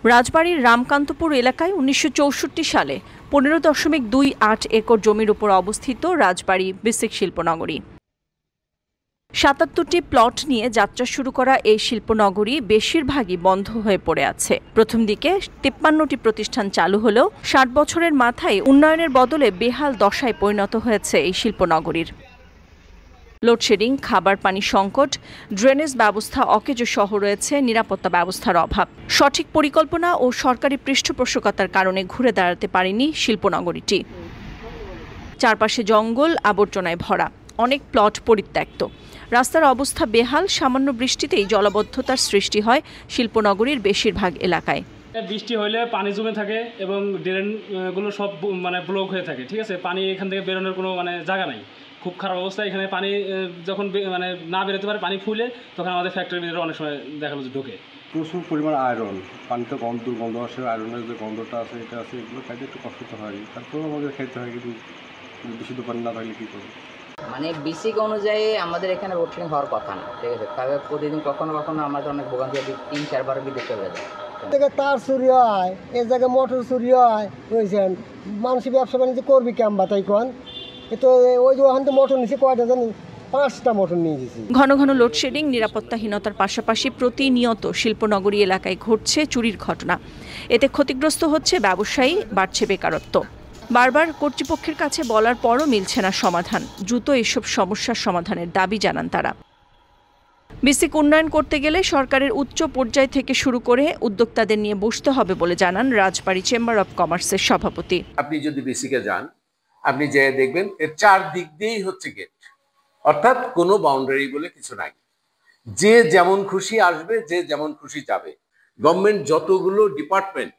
রাজবাড়ীর রামকান্তপুর এলাকায় ১৯৬৪ সালে ১৫.28 একর জমির উপর অবস্থিত রাজবাড়ী বিসিক শিল্পনগরী। ৭৭টি প্লট নিয়ে যাত্রা শুরু করা এই শিল্পনগরী বেশিরভাগই বন্ধ হয়ে পড়ে আছে। প্রথম দিকে ৫৩টি প্রতিষ্ঠান চালু হলেও ৬০ বছরের মাথায় উন্নয়নের বদলে বেহাল দশায় পরিণত হয়েছে এই শিল্পনগরীর। লোডশেডিং, খাবার পানি সংকট, ড্রেনেজ ব্যবস্থা অকেজো সহ রয়েছে নিরাপত্তা ব্যবস্থার অভাব। সঠিক পরিকল্পনা ও সরকারি পৃষ্ঠপোষকতার কারণে ঘুরে দাঁড়াতে পারেনি শিল্পনগরীটি। চারপাশে জঙ্গল, আবর্জনায় ভরা, অনেক প্লট পরিত্যক্ত। রাস্তার অবস্থা বেহাল, সামান্য বৃষ্টিতেই জলাবদ্ধতার সৃষ্টি হয় শিল্পনগরীর বেশিরভাগ এলাকায়। বৃষ্টি হলে পানি জমে থাকে এবং ড্রেনগুলো সব ব্লক হয়ে থাকে। ঠিক আছে, পানি এখান থেকে বেরোনোর কোনো জায়গা নাই। খুব খারাপ অবস্থা। এখানে পানি যখন না বেরোতে পারে, পানি ফুলে, তখন আমাদের ফ্যাক্টরির ভিতরে অনেক সময় দেখা যাচ্ছে ঢোকে। প্রচুর পরিমাণ আয়রন, পানিতে দুর্গন্ধ আসে, আয়রনের যে গন্ধটা আছে এটা আছে, এগুলো খাইতে একটু কষ্ট তো হয়। তারপরেও আমাদের খাইতে হয়, কিন্তু বিশুদ্ধ পানি না থাকলে কী করবো। বেসিক অনুযায়ী আমাদের এখানে লোডশেডিং হওয়ার কথা না। ঠিক আছে, তবে প্রতিদিন কখনো কখনো আমাদের অনেক ভোগান্তি ৩-৪ বার বিদ্যুৎ চলে যায়। তার চুরি হয়, এই জায়গায় মোটর চুরি হয়, বুঝছেন। মানুষ ব্যবসা বাণিজ্য করবি কেমন তাই কন। তো ওই যে ওখান থেকে মোটর নিচ্ছে কয়টা জানি, 5টা মোটর নিয়ে গেছি। ঘন ঘন লোডশেডিং, নিরাপত্তাহীনতার পাশাপাশি প্রতিনিয়ত শিল্পনগরী এলাকায় ঘটছে চুরির ঘটনা। এতে ক্ষতিগ্রস্ত হচ্ছে ব্যবসায়ী, বাড়ছে বেকারত্ব। বারবার কর্তৃপক্ষের কাছে বলার পরও মিলছে না সমাধান। দ্রুত এসব সমস্যার সমাধানের দাবি জানান তারা। বিসিক উন্নয়ন করতে গেলে সরকারের উচ্চ পর্যায় থেকে শুরু করে উদ্যোক্তাদের নিয়ে বসতে হবে বলে জানান রাজবাড়ী চেম্বার অব কমার্সের সভাপতি। আপনি যদি বিসিকে যান, আপনি যে দেখবেন এর 4 দিক দিয়েই হচ্ছে গেট, অর্থাৎ কোনো বাউন্ডারি বলে কিছু নাই। যে যেমন খুশি আসবে, যে যেমন খুশি যাবে। গভর্নমেন্ট যতগুলো ডিপার্টমেন্ট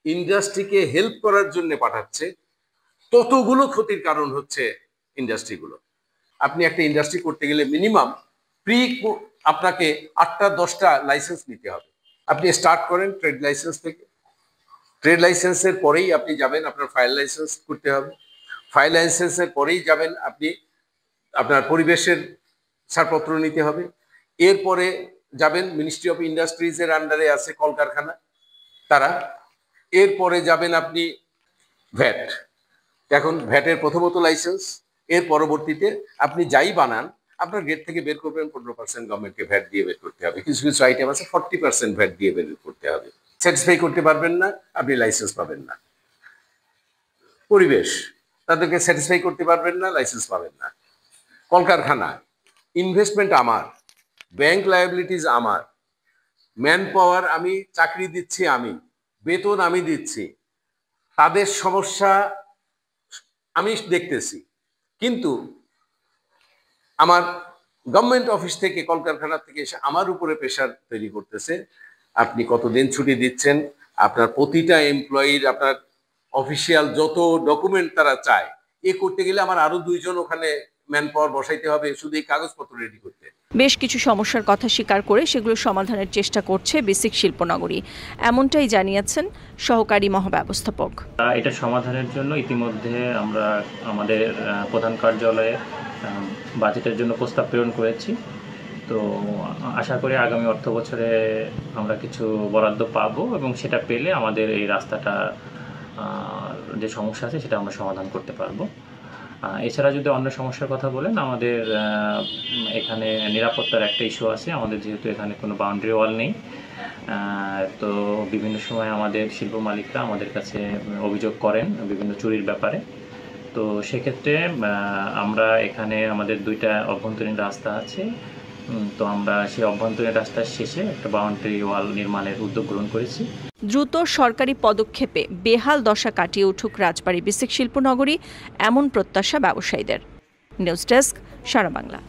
ইন্ডাস্ট্রিকে হেল্প করার জন্য পাঠাচ্ছে, ততগুলো ক্ষতির কারণ হচ্ছে ইন্ডাস্ট্রিগুলো। আপনি একটা ইন্ডাস্ট্রি করতে গেলে মিনিমাম আপনাকে 8টা-10টা লাইসেন্স নিতে হবে। আপনি স্টার্ট করেন ট্রেড লাইসেন্স থেকে, ট্রেড লাইসেন্সের পরেই আপনি যাবেন আপনার ফায়ার লাইসেন্স করতে হবে, ফায়ার লাইসেন্সের পরেই যাবেন আপনি আপনার পরিবেশের ছাড়পত্র নিতে হবে, এরপরে যাবেন মিনিস্ট্রি অফ ইন্ডাস্ট্রিজের আন্ডারে আছে কলকারখানা তারা, এরপরে যাবেন আপনি ভ্যাট। এখন ভ্যাটের প্রথমত লাইসেন্স, এর পরবর্তীতে আপনি যাই বানান আপনার গেট থেকে বের করবেন 15% গভর্নমেন্টকে ভ্যাট দিয়ে বের করতে হবে। কিছু কিছু আইটেম আছে 40% ভ্যাট দিয়ে বের করতে হবে। স্যাটিসফাই করতে পারবেন না, আপনি লাইসেন্স পাবেন না। পরিবেশ, তাদেরকে স্যাটিসফাই করতে পারবেন না, লাইসেন্স পাবেন না। কলকারখানা, ইনভেস্টমেন্ট আমার, ব্যাংক লায়াবিলিটিস আমার, ম্যান পাওয়ার আমি চাকরি দিচ্ছি, আমি বেতন আমি দিচ্ছি, তাদের সমস্যা আমি দেখতেছি, কিন্তু আমার গভর্নমেন্ট অফিস থেকে কলকারখানা থেকে এসে আমার উপরে প্রেশার তৈরি করতেছে। আপনি কতদিন ছুটি দিচ্ছেন, আপনার প্রতিটা এমপ্লয়ির আপনার অফিসিয়াল যত ডকুমেন্ট তারা চায়, এ করতে গেলে আমার আরো 2 জন ওখানে ম্যান পাওয়ার বসাইতে হবে শুধু এই কাগজপত্র রেডি করতে। বেশ কিছু সমস্যার কথা স্বীকার করে সেগুলো সমাধানের চেষ্টা করছে বিসিক শিল্পনগরী, এমনটাই জানিয়েছেন সহকারী মহাব্যবস্থাপক। এটা সমাধানের জন্য ইতিমধ্যে আমরা আমাদের প্রধান কার্যালয়ে বাজেটের জন্য প্রস্তাব প্রেরণ করেছি। তো আশা করি আগামী অর্থ বছরে আমরা কিছু বরাদ্দ পাবো এবং সেটা পেলে আমাদের এই রাস্তাটা যে সমস্যা আছে সেটা আমরা সমাধান করতে পারবো। এছাড়া যদি অন্য সমস্যার কথা বলেন, আমাদের এখানে নিরাপত্তার একটা ইস্যু আছে। আমাদের যেহেতু এখানে কোনো বাউন্ডারি ওয়াল নেই, তো বিভিন্ন সময় আমাদের শিল্প মালিকরা আমাদের কাছে অভিযোগ করেন বিভিন্ন চুরির ব্যাপারে। তো সেক্ষেত্রে আমরা এখানে আমাদের 2টা অভ্যন্তরীণ রাস্তা আছে, তো আমরা সেই অভ্যন্তরীণ রাস্তার শেষে একটা বাউন্ডারি ওয়াল নির্মাণের উদ্যোগ গ্রহণ করেছি। দ্রুত সরকারি পদক্ষেপে বেহাল দশা কাটিয়ে উঠুক রাজবাড়ী বিসিক শিল্পনগরী, এমন প্রত্যাশা ব্যবসায়ীদের। নিউজ ডেস্ক, সারা বাংলা।